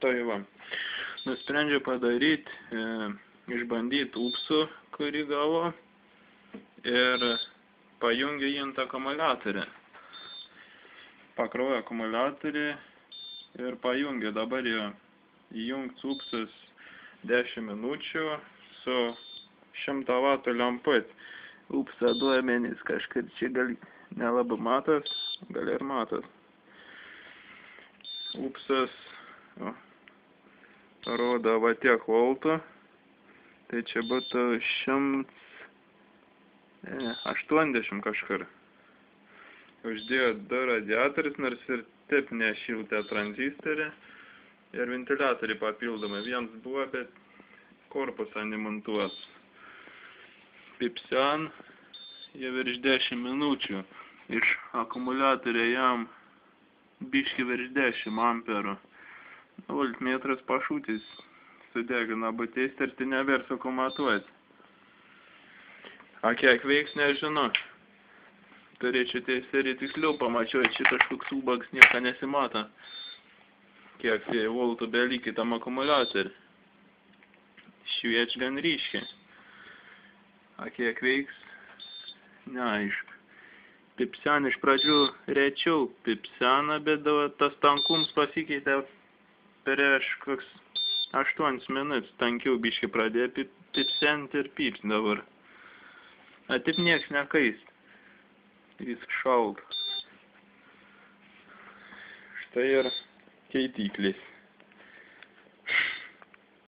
Tai va, nusprendžiau padaryti, išbandyti upsų, kurį gavo, ir pajungė jį ant akumuliatorių. Pakrovė akumuliatorių ir pajungė. Dabar jau įjungts upsas 10 minučių su 100 vatų lemput. Upsa duomenys kažkaip čia gal nelabai matos, gal ir matos. Upsas rodo va tiek voltų, tai čia būtų 180 kažkur. Uždėjo 2 radiatorius, nors ir taip nešiltė tranzistorį ir ventiliatoriai papildomai. Vienas buvo, bet korpusą nemontuos. Pipsen jau virš 10 minučių. Iš akumuliatorio jam biški virš 10 amperų. Voltmetras pašūtis sudegina būtis ir tai neversu komatuoti. A kiek veiks, nežinau. Turėčiau teisėri tiksliau pamačiau, čia kažkoks ubaks nieko nesimata. Kiek voltų belikį tam akumuliatoriui. Šviečia gan ryškiai. A kiek veiks, neaišku. Pipsen iš pradžių rečiau pipseną, bet tas tankums pasikeitė prieš koks 8 minutes. Tankiau biškai pradėjo pipsent ir pips dabar. A taip nieks nekaist. Vis šalta. Štai ir keitiklis.